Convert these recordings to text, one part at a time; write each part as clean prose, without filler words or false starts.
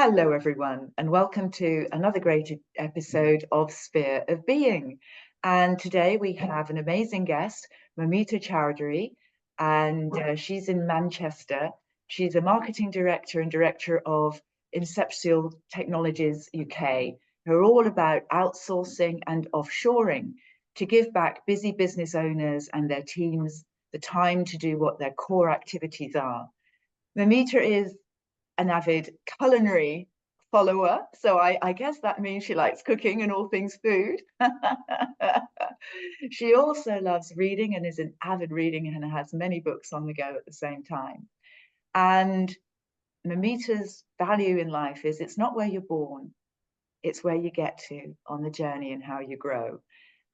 Hello, everyone, and welcome to another great episode of Sphere of Being. And today we have an amazing guest, Momita Chowdhury, and she's in Manchester. She's a marketing director and director of Inceptial Technologies UK, who are all about outsourcing and offshoring to give back busy business owners and their teams the time to do what their core activities are. Momita is an avid culinary follower, so I guess that means she likes cooking and all things food. She also loves reading and is an avid reading and has many books on the go at the same time. And Mamita's value in life is it's not where you're born, it's where you get to on the journey and how you grow.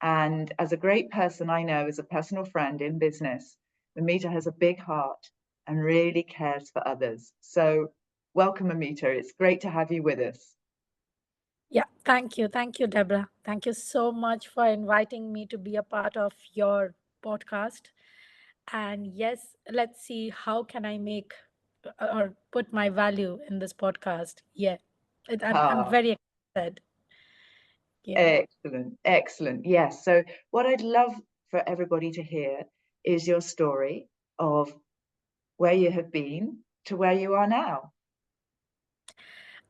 And as a great person I know, as a personal friend in business, Mamita has a big heart and really cares for others. So welcome, Momita. It's great to have you with us. Yeah, thank you. Thank you, Deborah. Thank you so much for inviting me to be a part of your podcast. And yes, let's see how can I make or put my value in this podcast. Yeah, I'm Ah, very excited. Yeah. excellent, excellent. Yes. So what I'd love for everybody to hear is your story of where you have been to where you are now.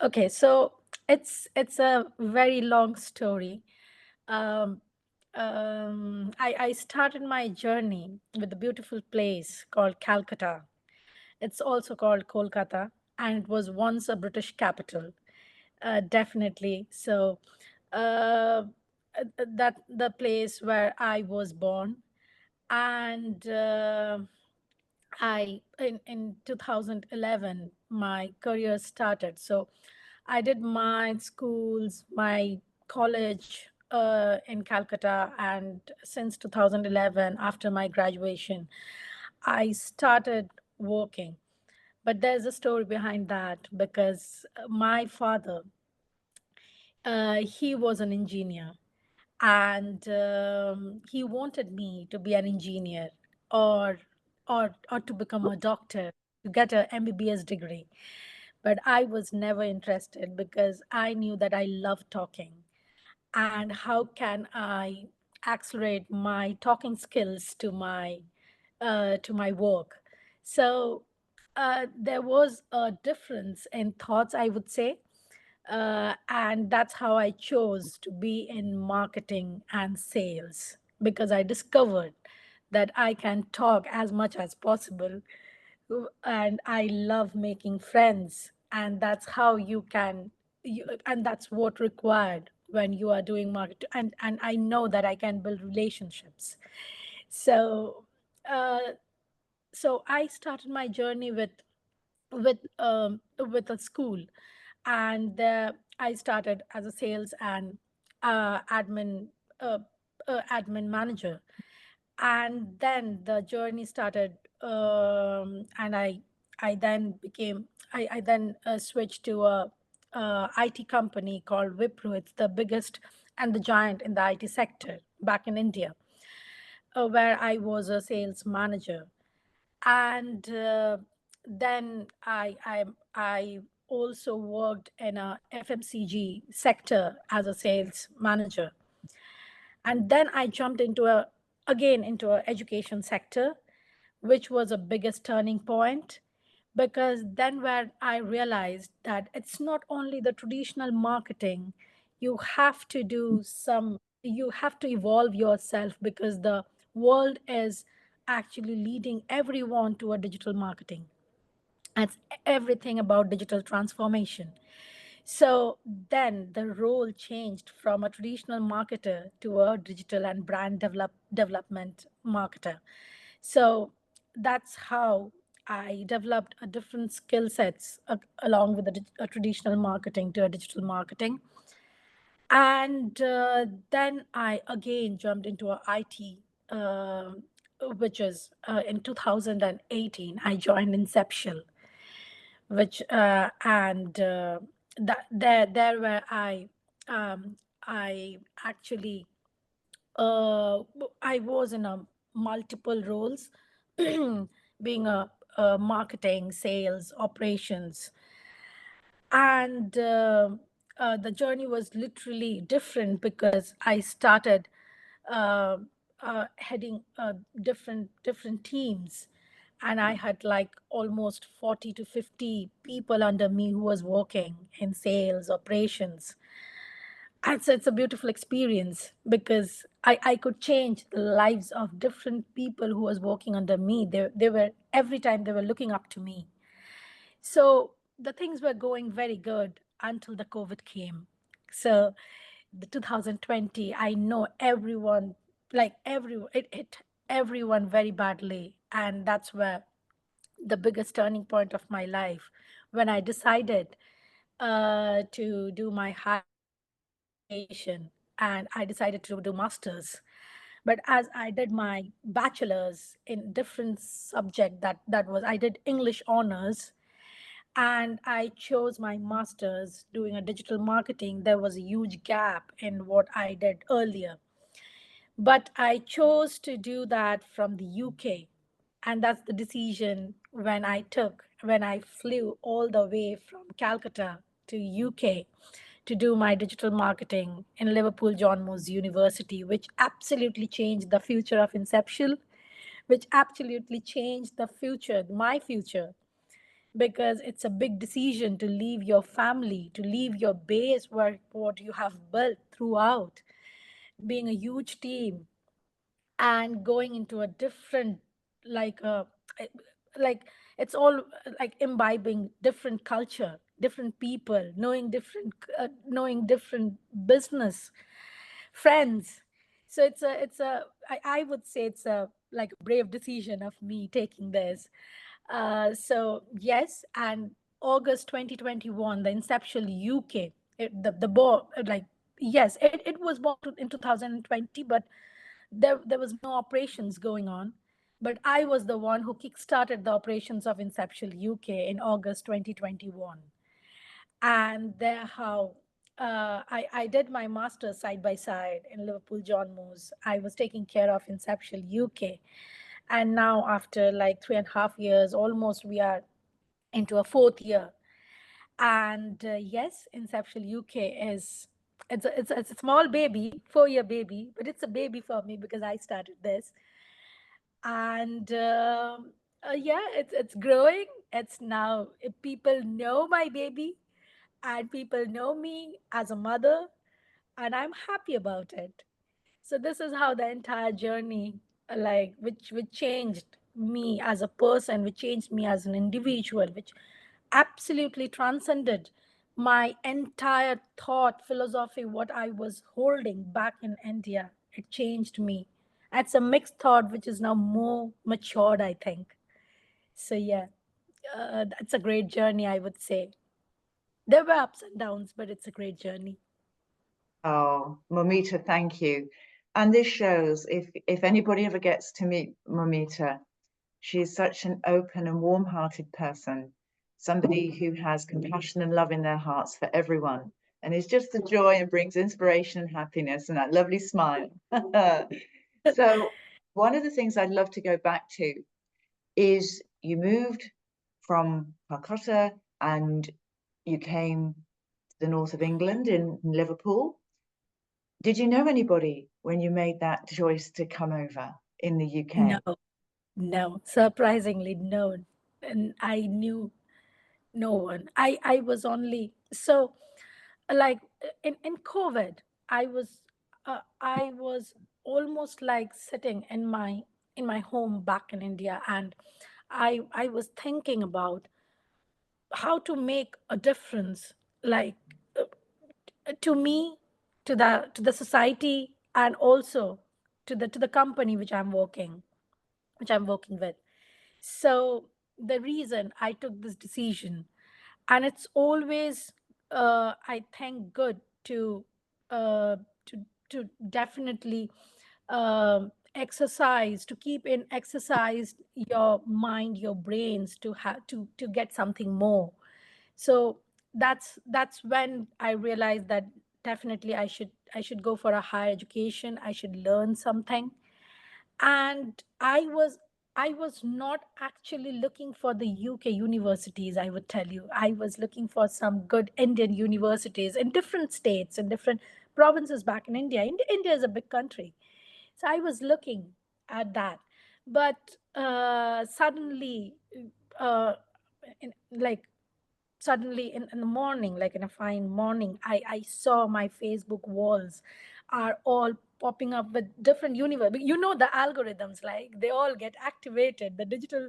Okay, so it's a very long story. Um, I started my journey with a beautiful place called Calcutta. It's also called Kolkata, and it was once a British capital, definitely. So, that the place where I was born, and in 2011 my career started. So, I did my schools, my college in Calcutta, and since 2011, after my graduation, I started working. But there's a story behind that because my father, he was an engineer, and he wanted me to be an engineer or or to become a doctor, to get a MBBS degree. But I was never interested because I knew that I love talking, and how can I accelerate my talking skills to my work. So there was a difference in thoughts, I would say. And that's how I chose to be in marketing and sales, because I discovered that I can talk as much as possible, and I love making friends. And that's how and that's what required when you are doing market. And I know that I can build relationships. So, uh, so I started my journey with a school, and I started as a sales and admin uh, admin manager, and then the journey started, and I then became I then switched to a IT company called Wipro. It's the biggest and the giant in the IT sector back in India, where I was a sales manager. And then I also worked in a FMCG sector as a sales manager. And then I jumped into a education sector, which was a biggest turning point, because then where I realized that it's not only the traditional marketing. You have to evolve yourself, because the world is actually leading everyone to a digital marketing. It's everything about digital transformation. So then the role changed from a traditional marketer to a digital and development marketer. So that's how I developed a different skill sets, along with a traditional marketing to a digital marketing. And then I again jumped into a IT, which is in 2018, I joined Inceptial, which and that there where I actually I was in a multiple roles, being a marketing, sales, operations, And the journey was literally different because I started uh, heading different teams, and I had like almost 40 to 50 people under me who was working in sales operations. And so it's a beautiful experience because I could change the lives of different people who was working under me. They were, every time they were looking up to me. So the things were going very good until the COVID came. So the 2020, I know everyone, like everyone, it hit everyone very badly. And that's where the biggest turning point of my life, when I decided to do my higher education, and I decided to do masters. But as I did my bachelor's in different subject, that was, I did English honors, and I chose my master's doing a digital marketing. There was a huge gap in what I did earlier. But I chose to do that from the UK. And that's the decision when I took, when I flew all the way from Calcutta to UK to do my digital marketing in Liverpool John Moores University, which absolutely changed the future of Inceptial, which absolutely changed the future, my future, because it's a big decision to leave your family, to leave your base, where what you have built throughout, being a huge team, and going into a different, like like it's all like imbibing different culture, different people, knowing different business friends. So I would say it's a like a brave decision of me taking this. So yes, and August 2021, the Inceptual UK, the board, like, yes, it was born in 2020, but there was no operations going on. But I was the one who kickstarted the operations of Inceptual UK in August 2021. And there how I did my master's side by side in Liverpool John Moores. I was taking care of Inceptual UK. And now after like 3.5 years, almost we are into a fourth year. And yes, Inceptual UK is, it's a small baby, 4-year baby, but it's a baby for me because I started this. And yeah, it's growing. It's now, people know my baby, and people know me as a mother, and I'm happy about it. So this is how the entire journey, like, which changed me as a person, which changed me as an individual, which absolutely transcended my entire thought philosophy, what I was holding back in India. It changed me. It's a mixed thought, which is now more matured, I think. So yeah, it's a great journey, I would say. There were ups and downs, but it's a great journey. Oh, Momita, thank you. And this shows, if anybody ever gets to meet Momita, she is such an open and warm-hearted person, somebody who has compassion and love in their hearts for everyone, and is just a joy and brings inspiration and happiness and that lovely smile. So, one of the things I'd love to go back to is you moved from Calcutta and you came to the north of England in Liverpool. Did you know anybody when you made that choice to come over in the No, UK? no, surprisingly, no. And I knew no one. I was only so, like, in COVID, I was almost like sitting in my home back in India, and I was thinking about how to make a difference, like, uh, to me, to the society, and also to the company which I'm working with. So the reason I took this decision, and it's always, I think, good uh, to to definitely exercise, to keep in exercise your mind, your brains, to have to get something more. So that's when I realized that definitely I should go for a higher education. I should learn something. And I was not actually looking for the UK universities, I would tell you. I was looking for some good Indian universities in different states, in different provinces back in India. India is a big country. So I was looking at that. But suddenly, uh, like suddenly in the morning, like in a fine morning, I saw my Facebook walls are all popping up with different universe. You know the algorithms, like they all get activated, the digital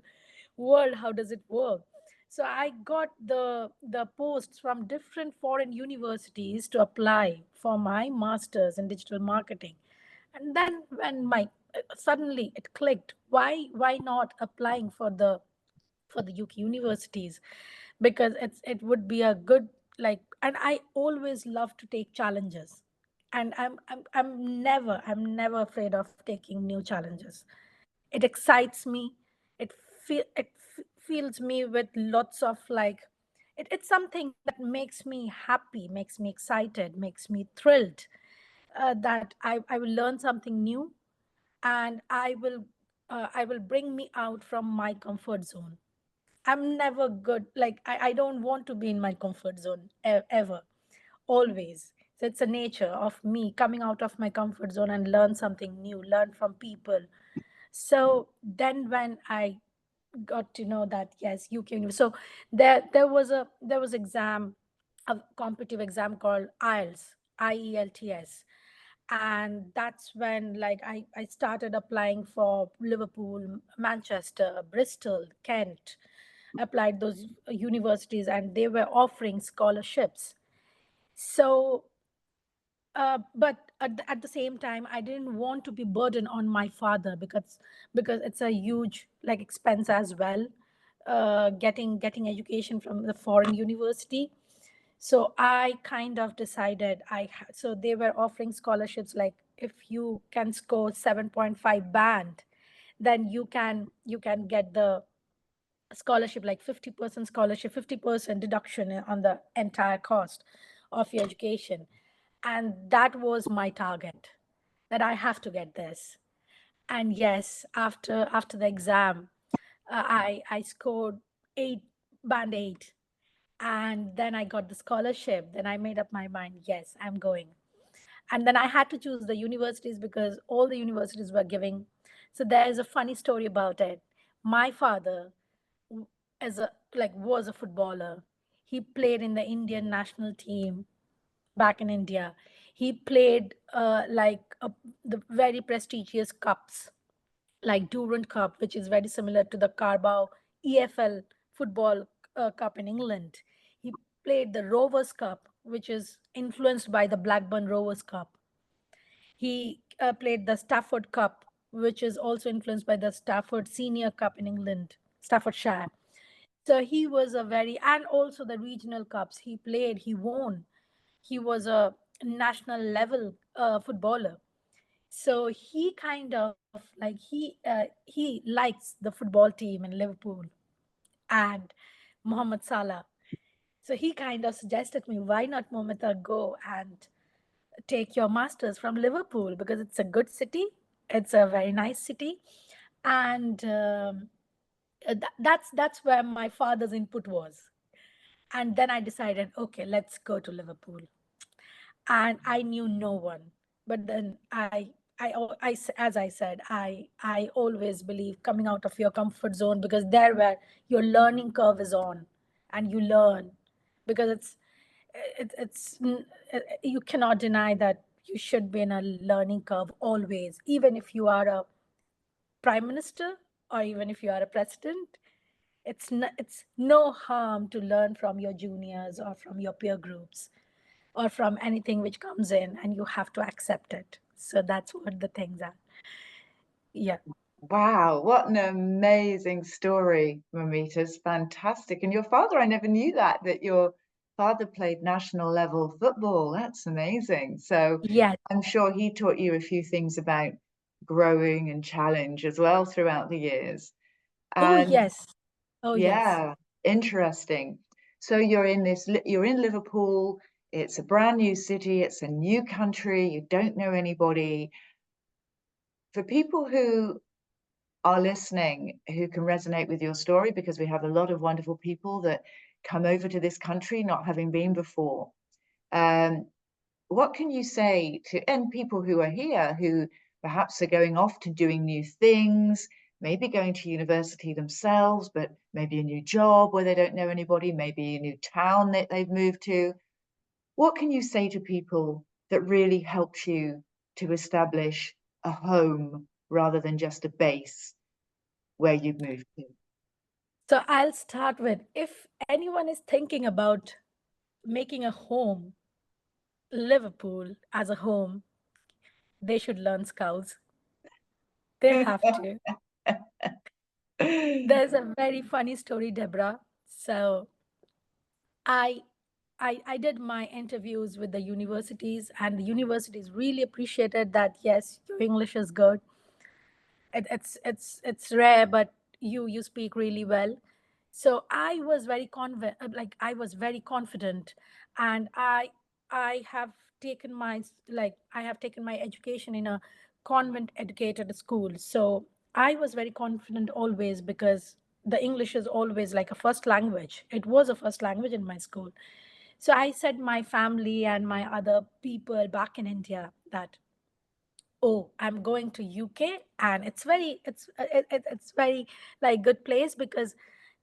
world, how does it work? So I got the posts from different foreign universities to apply for my masters in digital marketing. And then when my suddenly it clicked, why not applying for the UK universities, because it would be a good, like, and I always love to take challenges, and I'm never afraid of taking new challenges. It excites me. It fills me with lots of, like, it's something that makes me happy, makes me excited, makes me thrilled, that I will learn something new, and I will bring me out from my comfort zone. I'm never good. Like, I don't want to be in my comfort zone ever, always. So it's a nature of me coming out of my comfort zone and learn something new, learn from people. So then when I got to know that, yes, UK university. So there was exam, a competitive exam called IELTS, and that's when, like, I started applying for Liverpool, Manchester, Bristol, Kent, applied those universities, and they were offering scholarships. So but at the same time, I didn't want to be burden on my father, because it's a huge, like, expense as well, getting education from the foreign university. So I kind of decided, so they were offering scholarships, like, if you can score 7.5 band, then you can get the scholarship, like 50% scholarship, 50% deduction on the entire cost of your education. And that was my target, that I have to get this. And yes, after the exam, I scored 8, band 8, and then I got the scholarship. Then I made up my mind, yes, I'm going. And then I had to choose the universities because all the universities were giving. So there is a funny story about it. My father, as a like was a footballer. He played in the Indian national team back in India. He played the very prestigious cups, like Durand Cup, which is very similar to the Carabao EFL football cup in England. He played the Rovers Cup, which is influenced by the Blackburn Rovers Cup. He played the Stafford Cup, which is also influenced by the Stafford Senior Cup in England, Staffordshire. So he was a very, and also the regional cups he played, he won. He was a national level footballer. So he kind of, like, he likes the football team in Liverpool and Mohamed Salah. So he kind of suggested me, why not, Momita, go and take your masters from Liverpool, because it's a good city. It's a very nice city, and that's where my father's input was. And then I decided, okay, let's go to Liverpool. And I knew no one. But then as I said, I always believe coming out of your comfort zone, because there where your learning curve is on, and you learn, because you cannot deny that you should be in a learning curve always, even if you are a prime minister, or even if you are a president. It's no harm to learn from your juniors or from your peer groups or from anything which comes in, and you have to accept it. So that's what the things are. Yeah. Wow, what an amazing story, Mamita. It's fantastic. And your father, I never knew that your father played national level football. That's amazing. So Yes. I'm sure he taught you a few things about growing and challenge as well throughout the years. Oh, And yes. Oh, yes. yeah, interesting. So you're in Liverpool. It's a brand new city. It's a new country. You don't know anybody. For people who are listening who can resonate with your story, because we have a lot of wonderful people that come over to this country not having been before. Um, what can you say to, and people who are here who perhaps are going off to doing new things, maybe going to university themselves, but maybe a new job where they don't know anybody, maybe a new town that they've moved to? What can you say to people that really helps you to establish a home rather than just a base where you've moved to? So I'll start with, if anyone is thinking about making a home, Liverpool as a home, they should learn Scouse. They have to. There's a very funny story, Deborah. So I I did my interviews with the universities, and the universities really appreciated that. Yes, your English is good. It's rare, but you speak really well. So I was very like I was very confident, and I have taken my I have taken my education in a convent educated school. So I was very confident always, because the English is always like a first language. It was a first language in my school. So I said my family and my other people back in India that, oh, I'm going to UK, and it's very like good place, because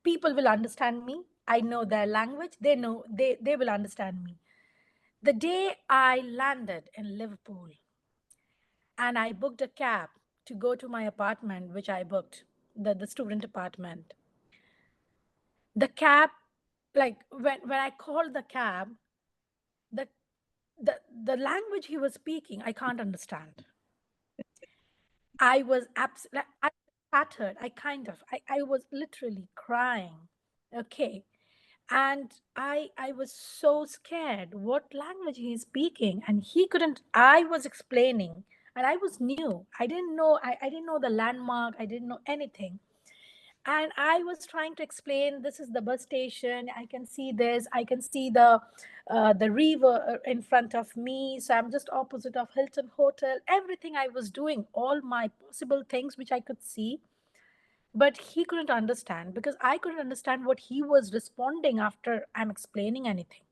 people will understand me. I know their language. They know, they will understand me. The day I landed in Liverpool and I booked a cab to go to my apartment, which I booked, the student apartment, the cab, like when I called the cab, the the language he was speaking, I can't understand. I was absolutely, I shattered. I was literally crying. Okay. And I was so scared what language he's speaking. And he couldn't, I was explaining, and I was new. I didn't know the landmark. I didn't know anything. And I was trying to explain, this is the bus station, I can see this, I can see the river in front of me, so I'm just opposite of Hilton Hotel. Everything I was doing, all my possible things which I could see, but he couldn't understand, because I couldn't understand what he was responding after I'm explaining anything.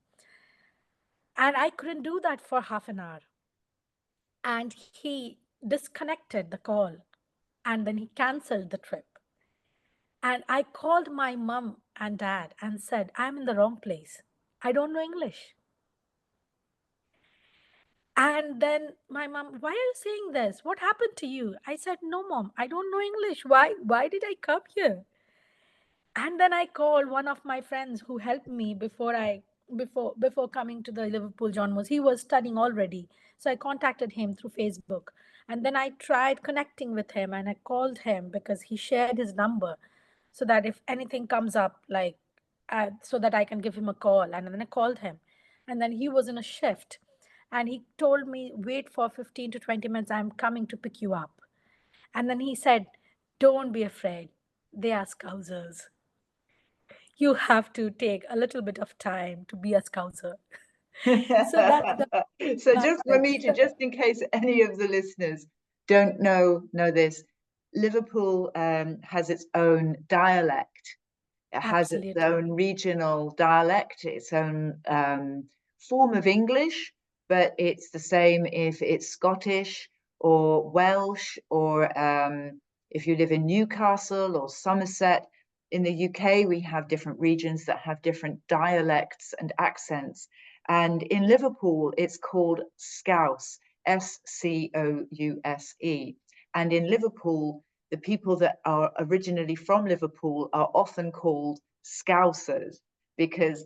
And I couldn't do that for half an hour, and he disconnected the call, and then he canceled the trip. And I called my mom and dad and said, I'm in the wrong place. I don't know English. And then my mom, why are you saying this? What happened to you? I said, no, mom, I don't know English. Why did I come here? And then I called one of my friends who helped me before coming to the Liverpool John Moores. He was studying already. So I contacted him through Facebook. And then I tried connecting with him, and I called him because he shared his number, so that if anything comes up, like so that I can give him a call. And then I called him. And then he was in a shift. And he told me, wait for 15 to 20 minutes. I'm coming to pick you up. And then he said, don't be afraid. They are Scousers. You have to take a little bit of time to be a Scouser. So that's the So just language. Mamita, just in case any of the listeners don't know this, Liverpool has its own dialect. It has its Absolutely. own regional dialect, its own form of English, but it's the same if it's Scottish or Welsh, or if you live in Newcastle or Somerset. In the UK, we have different regions that have different dialects and accents. And in Liverpool, it's called Scouse, Scouse. And in Liverpool, the people that are originally from Liverpool are often called Scousers, because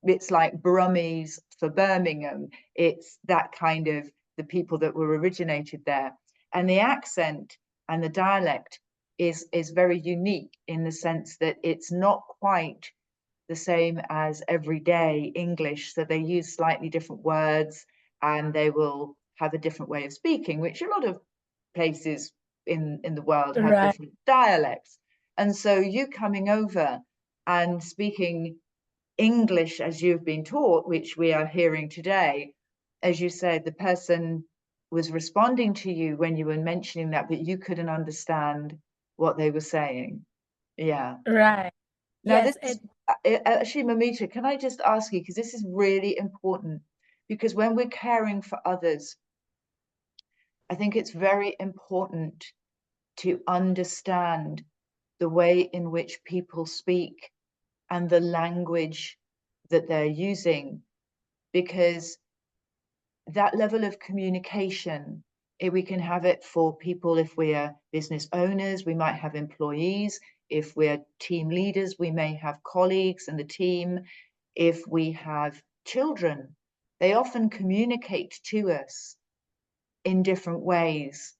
it's like Brummies for Birmingham. It's that kind of the people that were originated there. And the accent and the dialect is very unique in the sense that it's not quite the same as everyday English. So they use slightly different words, and they will have a different way of speaking, which a lot of places in the world have Right. different dialects. And so you coming over and speaking English as you've been taught, which we are hearing today, as you said, the person was responding to you when you were mentioning that, but you couldn't understand what they were saying. Yeah. Right. Now, this Yes, is it actually, Momita, can I just ask you, because this is really important, because when we're caring for others, I think it's very important to understand the way in which people speak and the language that they're using, because that level of communication, we can have it for people if we're business owners, we might have employees. If we're team leaders, we may have colleagues and the team. If we have children, they often communicate to us in different ways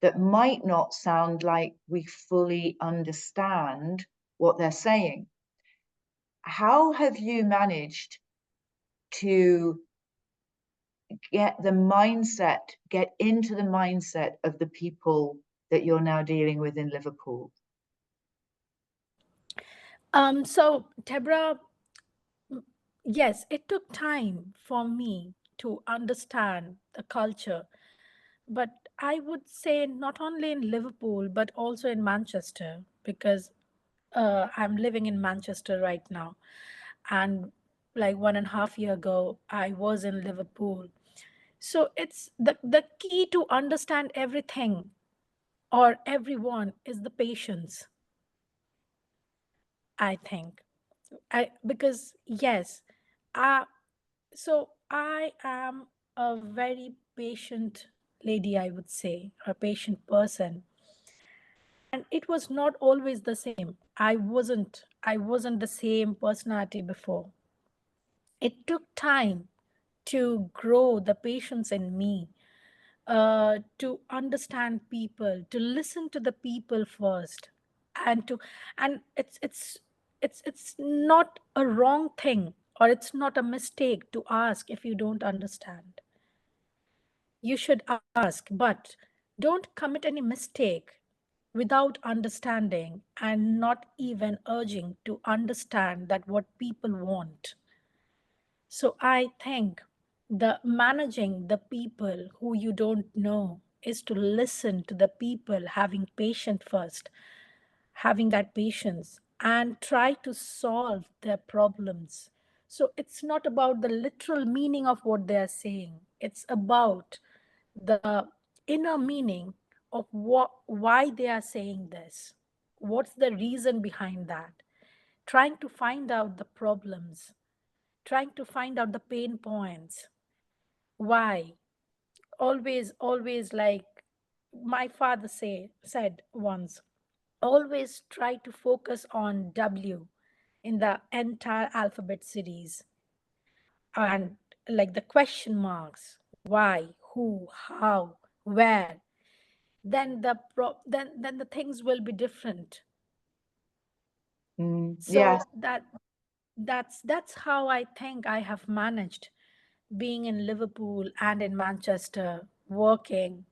that might not sound like we fully understand what they're saying. How have you managed to get into the mindset of the people that you're now dealing with in Liverpool? so Deborah, yes, it took time for me to understand the culture, but I would say not only in Liverpool but also in Manchester, because I'm living in Manchester right now, and like 1.5 year ago I was in Liverpool. So it's the key to understand everything or everyone is the patience, I think. I because yes, uh, so I am a very patient lady, I would say, a patient person. And it was not always the same. I wasn't the same personality before. It took time to grow the patience in me, to understand people, to listen to the people first, and to and it's not a wrong thing or it's not a mistake to ask if you don't understand. You should ask, but don't commit any mistake without understanding and not even urging to understand that what people want. So I think the managing the people who you don't know is to listen to the people, having patience first, having that patience and try to solve their problems. So it's not about the literal meaning of what they are saying. It's about the inner meaning of why they are saying this. What's the reason behind that? Trying to find out the problems, trying to find out the pain points. Why? Always like my father said once, always try to focus on W in the entire alphabet series, and like the question marks, why, who, how, where, then then the things will be different. Yes, So that's how I think I have managed being in Liverpool and in Manchester working.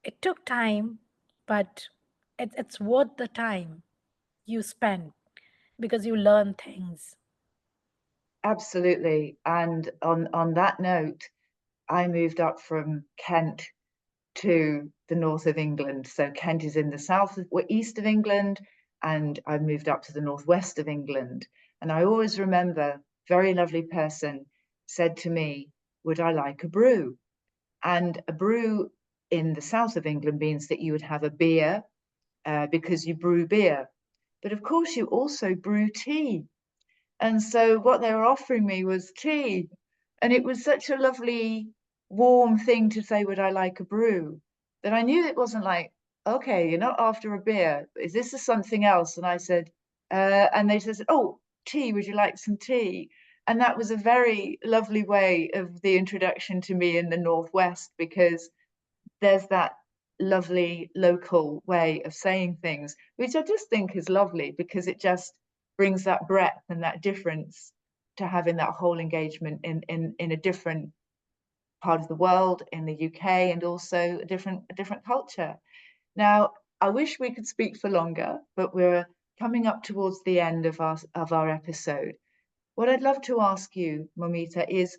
It took time, but it's worth the time you spend because you learn things. absolutely. And on that note, I moved up from Kent to the north of England. So Kent is in the east of England, and I moved up to the northwest of England. And I always remember, very lovely person said to me, "Would I like a brew?" And a brew in the south of England means that you would have a beer because you brew beer. But of course, you also brew tea. And so what they were offering me was tea. And it was such a lovely, warm thing to say, would I like a brew? That I knew it wasn't like, okay, you're not after a beer. Is this something else? And I said, and they said, oh, tea, would you like some tea? And that was a very lovely way of the introduction to me in the Northwest, because there's that lovely local way of saying things, which I just think is lovely because it just brings that breadth and that difference to having that whole engagement in a different part of the world, in the UK, and also a different culture. Now, I wish we could speak for longer, but we're coming up towards the end of our episode. What I'd love to ask you, Momita, is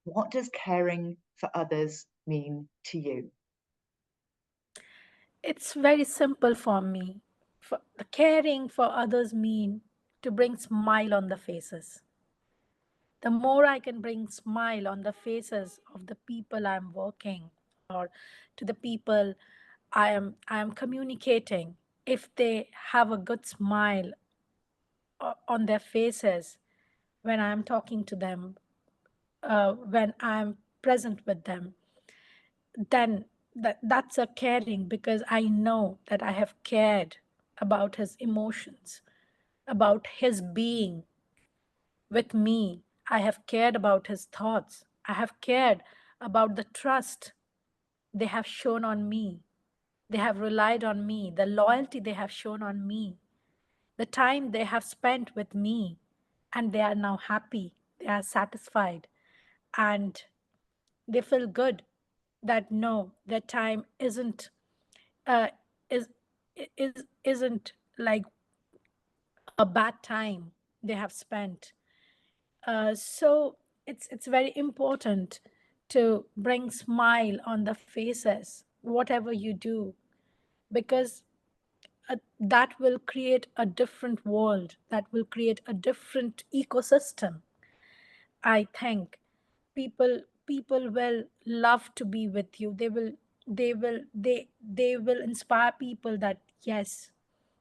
what does caring for others mean to you? It's very simple for me. For the caring for others mean to bring smile on the faces. The more I can bring smile on the faces of the people I'm working or to the people I am communicating, if they have a good smile on their faces when I'm talking to them, when I'm present with them, then that's a caring, because I know that I have cared about his emotions, about his being with me. I have cared about his thoughts. I have cared about the trust they have shown on me. They have relied on me, the loyalty they have shown on me, the time they have spent with me, and they are now happy, they are satisfied, and they feel good that no, their time uh, is isn't like a bad time they have spent. So it's very important to bring smile on the faces whatever you do, because that will create a different world, that will create a different ecosystem. I think people will love to be with you. They will inspire people that yes,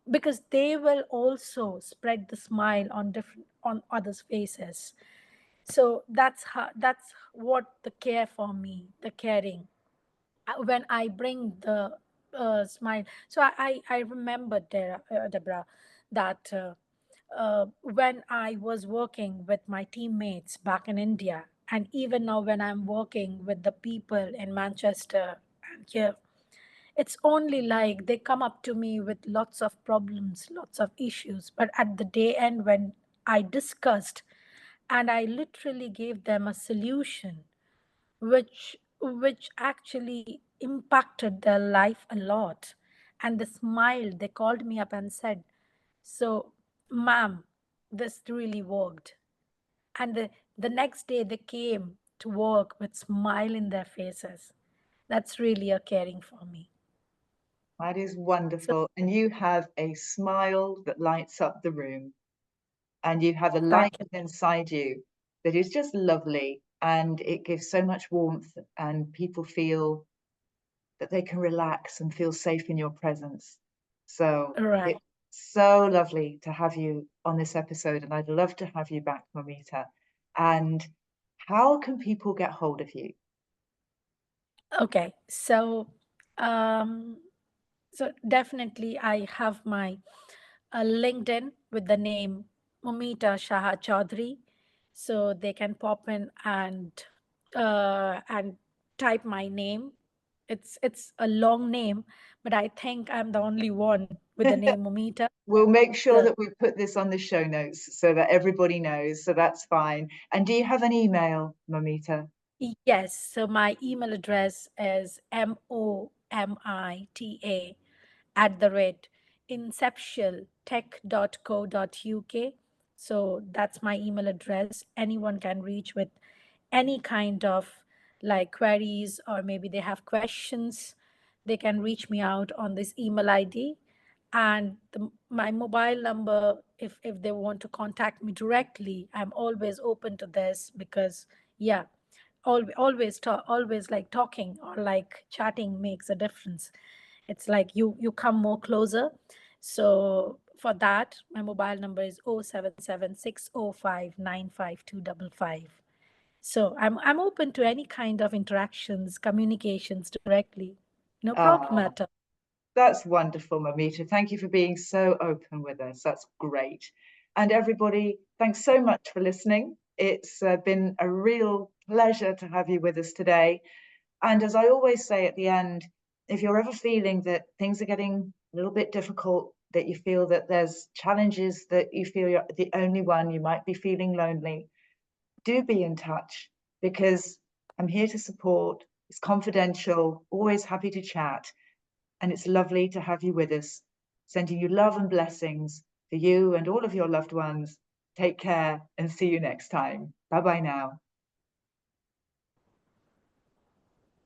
because they will also spread the smile on different on others faces. So that's what the care for me, the caring, when I bring the smile. So I remember, Deborah, that when I was working with my teammates back in India, and even now when I'm working with the people in Manchester and here, it's only like they come up to me with lots of problems, lots of issues. But at the day end, when I discussed and I literally gave them a solution, which actually impacted their life a lot, and they smiled, they called me up and said, so ma'am, this really worked. And the next day they came to work with smile in their faces. That's really a caring for me. That is So wonderful. And you have a smile that lights up the room, and you have a light thank you. inside you that is just lovely, and it gives so much warmth, and people feel that they can relax and feel safe in your presence. So Right. it's so lovely to have you on this episode, and I'd love to have you back, Momita. And how can people get hold of you? Okay. Um so definitely I have my LinkedIn with the name Momita Shaha Chaudhary. So they can pop in and type my name. It's a long name, but I think I'm the only one with the name Momita. We'll make sure So that we put this on the show notes so that everybody knows. So that's fine. And do you have an email, Momita? yes, so my email address is momita @inceptialtech.co.uk. So that's my email address. Anyone can reach with any kind of like queries, or maybe they have questions. They can reach me out on this email ID. And my mobile number, if they want to contact me directly, I'm always open to this, because yeah, always like talking or like chatting makes a difference. It's like you come more closer. So for that, my mobile number is 07760595255. So I'm open to any kind of interactions, communications directly. No problem Oh, at all. that's wonderful, Mamita. Thank you for being so open with us. That's great. And everybody, thanks so much for listening. It's been a real pleasure to have you with us today. And as I always say at the end, if you're ever feeling that things are getting a little bit difficult, that you feel that there's challenges, that you feel you're the only one, you might be feeling lonely, do be in touch, because I'm here to support. It's confidential, always happy to chat. And it's lovely to have you with us. Sending you love and blessings for you and all of your loved ones. Take care and see you next time. Bye bye now.